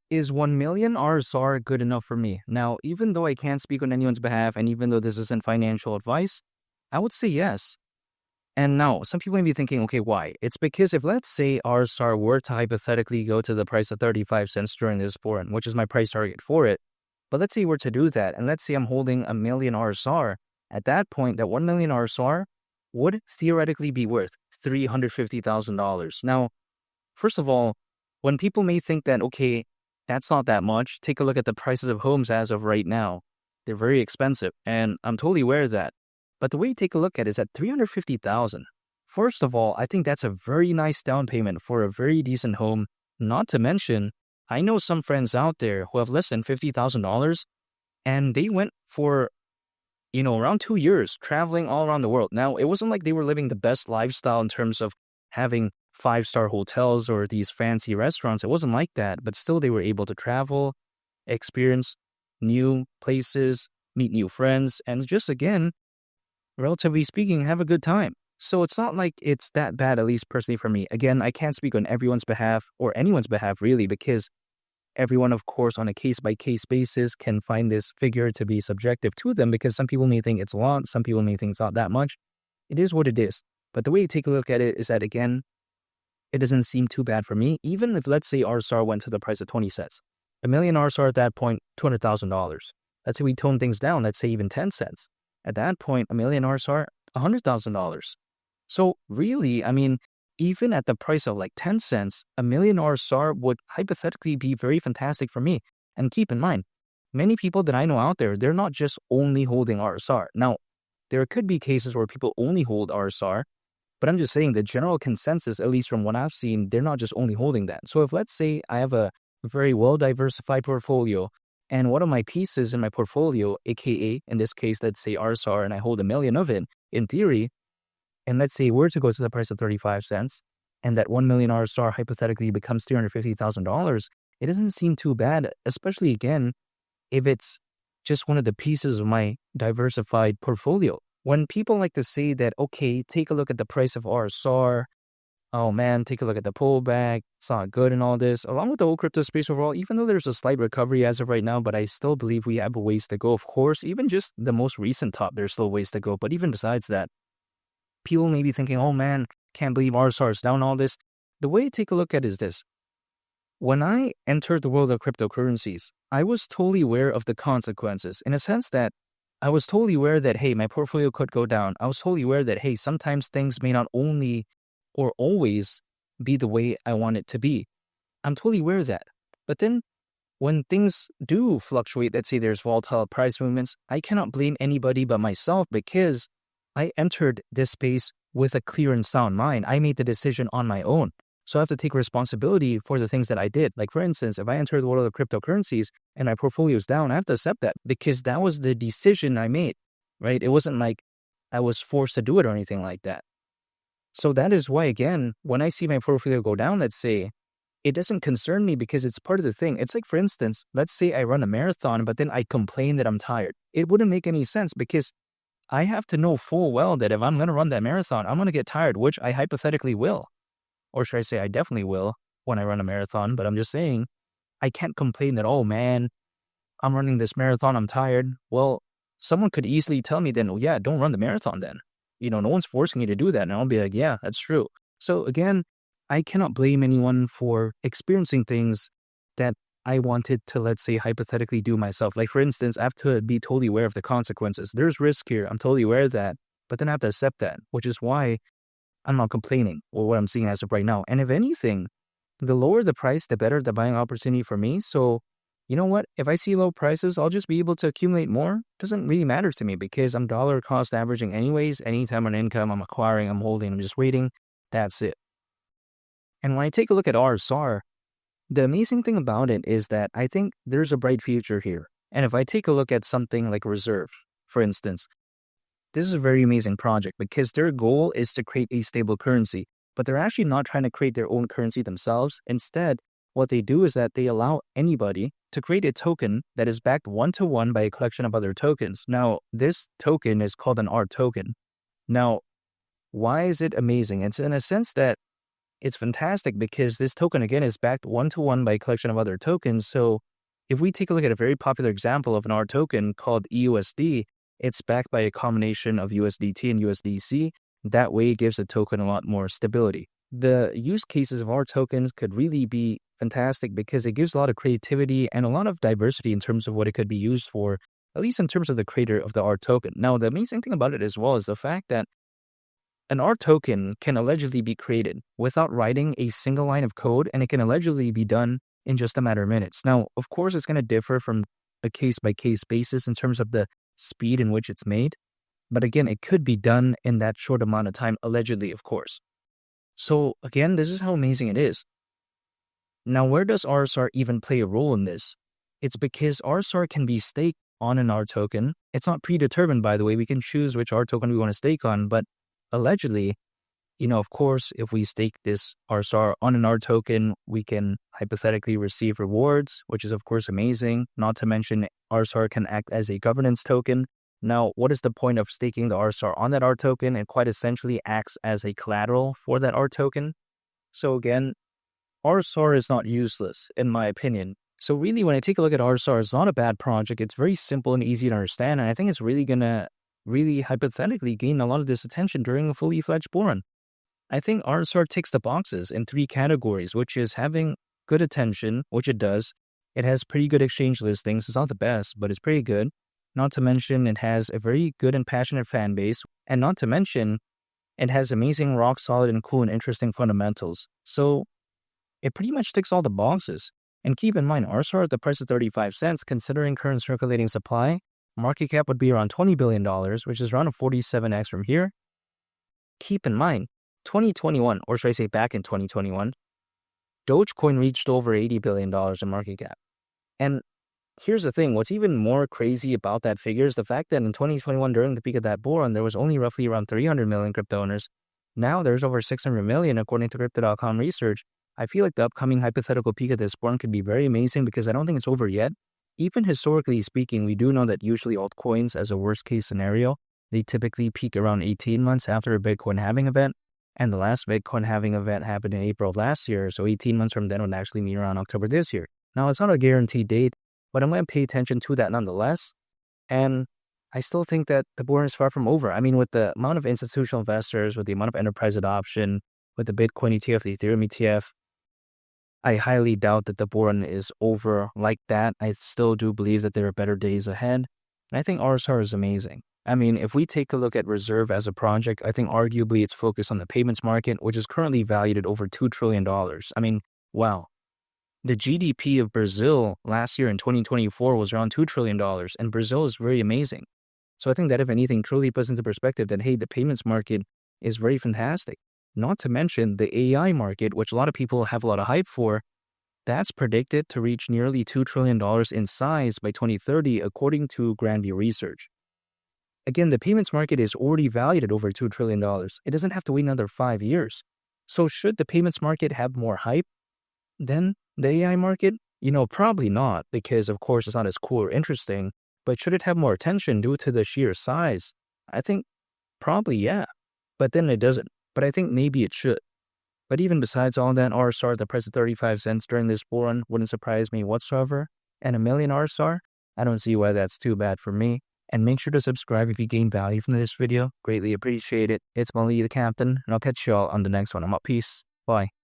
Is 1 million RSR good enough for me? Now, even though I can't speak on anyone's behalf, and even though this isn't financial advice, I would say yes. And now, some people may be thinking, okay, why? It's because if let's say RSR were to hypothetically go to the price of 35 cents during this foreign, which is my price target for it, but let's say we're to do that, and let's say I'm holding a million RSR, at that point, that 1 million RSR would theoretically be worth $350,000. Now, first of all, when people may think that, okay, that's not that much, take a look at the prices of homes as of right now. They're very expensive, and I'm totally aware of that. But the way you take a look at it is at $350,000. First of all, I think that's a very nice down payment for a very decent home. Not to mention, I know some friends out there who have less than $50,000, and they went for, around 2 years traveling all around the world. Now, it wasn't like they were living the best lifestyle in terms of having 5-star hotels or these fancy restaurants. It wasn't like that, but still they were able to travel, experience new places, meet new friends, and just again, relatively speaking, have a good time. So it's not like it's that bad, at least personally for me. Again, I can't speak on everyone's behalf or anyone's behalf really, because everyone, of course, on a case-by-case basis can find this figure to be subjective to them, because some people may think it's a lot, some people may think it's not that much. It is what it is. But the way you take a look at it is that, again, it doesn't seem too bad for me. Even if, let's say, RSR went to the price of 20 cents. A million RSR at that point, $200,000. Let's say we tone things down, let's say even 10 cents. At that point, a million RSR, $100,000. So really, I mean, even at the price of like 10 cents, a million RSR would hypothetically be very fantastic for me. And keep in mind, many people that I know out there, they're not just only holding RSR. Now, there could be cases where people only hold RSR, but I'm just saying the general consensus, at least from what I've seen, they're not just only holding that. So if let's say I have a very well-diversified portfolio, and one of my pieces in my portfolio, aka in this case, let's say RSR, and I hold a million of it, in theory, and let's say we're to go to the price of 35 cents, and that 1 million RSR hypothetically becomes $350,000, it doesn't seem too bad, especially again, if it's just one of the pieces of my diversified portfolio. When people like to say that, okay, take a look at the price of RSR, oh man, take a look at the pullback, it's not good and all this, along with the whole crypto space overall, even though there's a slight recovery as of right now, but I still believe we have a ways to go. Of course, even just the most recent top, there's still ways to go. But even besides that, people may be thinking, oh man, can't believe RSR is down all this. The way to take a look at it is this. When I entered the world of cryptocurrencies, I was totally aware of the consequences, in a sense that I was totally aware that, hey, my portfolio could go down. I was totally aware that, hey, sometimes things may not only or always be the way I want it to be. I'm totally aware of that. But then when things do fluctuate, let's say there's volatile price movements, I cannot blame anybody but myself, because I entered this space with a clear and sound mind. I made the decision on my own. So I have to take responsibility for the things that I did. Like, for instance, if I entered the world of cryptocurrencies and my portfolio is down, I have to accept that, because that was the decision I made, right? It wasn't like I was forced to do it or anything like that. So that is why, again, when I see my portfolio go down, let's say, it doesn't concern me, because it's part of the thing. It's like, for instance, let's say I run a marathon, but then I complain that I'm tired. It wouldn't make any sense, because I have to know full well that if I'm going to run that marathon, I'm going to get tired, which I hypothetically will. Or should I say I definitely will when I run a marathon, but I'm just saying I can't complain that, oh man, I'm running this marathon, I'm tired. Well, someone could easily tell me then, oh yeah, don't run the marathon then. No one's forcing you to do that. And I'll be like, yeah, that's true. So again, I cannot blame anyone for experiencing things that I wanted to, let's say, hypothetically do myself. Like, for instance, I have to be totally aware of the consequences. There's risk here. I'm totally aware of that. But then I have to accept that, which is why I'm not complaining or what I'm seeing as of right now. And if anything, the lower the price, the better the buying opportunity for me. So, you know what? If I see low prices, I'll just be able to accumulate more. Doesn't really matter to me, because I'm dollar cost averaging anyways. Anytime on income, I'm acquiring, I'm holding, I'm just waiting. That's it. And when I take a look at RSR, the amazing thing about it is that I think there's a bright future here. And if I take a look at something like Reserve, for instance, this is a very amazing project, because their goal is to create a stable currency, but they're actually not trying to create their own currency themselves. Instead, what they do is that they allow anybody to create a token that is backed one-to-one by a collection of other tokens. Now, this token is called an R token. Now, why is it amazing? It's in a sense that it's fantastic because this token, again, is backed one-to-one by a collection of other tokens. So if we take a look at a very popular example of an R token called EUSD, it's backed by a combination of USDT and USDC. That way, it gives the token a lot more stability. The use cases of R tokens could really be fantastic because it gives a lot of creativity and a lot of diversity in terms of what it could be used for, at least in terms of the creator of the R token. Now, the amazing thing about it as well is the fact that an R token can allegedly be created without writing a single line of code, and it can allegedly be done in just a matter of minutes. Now, of course, it's going to differ from a case-by-case basis in terms of the speed in which it's made. But again, it could be done in that short amount of time, allegedly, of course. So again, this is how amazing it is. Now, where does RSR even play a role in this? It's because RSR can be staked on an R token. It's not predetermined, by the way. We can choose which R token we want to stake on, but allegedly, of course, if we stake this RSR on an R token, we can hypothetically receive rewards, which is, of course, amazing. Not to mention, RSR can act as a governance token. Now, what is the point of staking the RSR on that R token? It quite essentially acts as a collateral for that R token. So again, RSR is not useless, in my opinion. So really, when I take a look at RSR, it's not a bad project. It's very simple and easy to understand, and I think it's really going to hypothetically gain a lot of this attention during a fully fledged bull run. I think RSR ticks the boxes in 3 categories, which is having good attention, which it does. It has pretty good exchange listings. It's not the best, but it's pretty good. Not to mention, it has a very good and passionate fan base. And not to mention, it has amazing, rock solid, and cool and interesting fundamentals. So it pretty much ticks all the boxes. And keep in mind, RSR at the price of 35 cents, considering current circulating supply, market cap would be around $20 billion, which is around a 47x from here. Keep in mind, 2021, or should I say back in 2021, Dogecoin reached over $80 billion in market cap. And here's the thing, what's even more crazy about that figure is the fact that in 2021, during the peak of that bull run, there was only roughly around 300 million crypto owners. Now there's over 600 million, according to Crypto.com research. I feel like the upcoming hypothetical peak of this bull run could be very amazing because I don't think it's over yet. Even historically speaking, we do know that usually altcoins, as a worst case scenario, they typically peak around 18 months after a Bitcoin halving event. And the last Bitcoin halving event happened in April of last year, so 18 months from then would actually mean around October this year. Now, it's not a guaranteed date, but I'm going to pay attention to that nonetheless. And I still think that the bull run is far from over. I mean, with the amount of institutional investors, with the amount of enterprise adoption, with the Bitcoin ETF, the Ethereum ETF, I highly doubt that the bull run is over like that. I still do believe that there are better days ahead. And I think RSR is amazing. I mean, if we take a look at Reserve as a project, I think arguably it's focused on the payments market, which is currently valued at over $2 trillion. I mean, wow. The GDP of Brazil last year in 2024 was around $2 trillion, and Brazil is very amazing. So I think that if anything truly puts into perspective that, hey, the payments market is very fantastic. Not to mention the AI market, which a lot of people have a lot of hype for, that's predicted to reach nearly $2 trillion in size by 2030, according to Grandview Research. Again, the payments market is already valued at over $2 trillion. It doesn't have to wait another 5 years. So should the payments market have more hype than the AI market? Probably not, because of course it's not as cool or interesting, but should it have more attention due to the sheer size? I think probably yeah, but then it doesn't. But I think maybe it should. But even besides all that, RSR at the price of 35 cents during this bull run wouldn't surprise me whatsoever. And a million RSR, I don't see why that's too bad for me. And make sure to subscribe if you gain value from this video. Greatly appreciate it. It's Molly the Captain, and I'll catch you all on the next one. I'm out. Peace. Bye.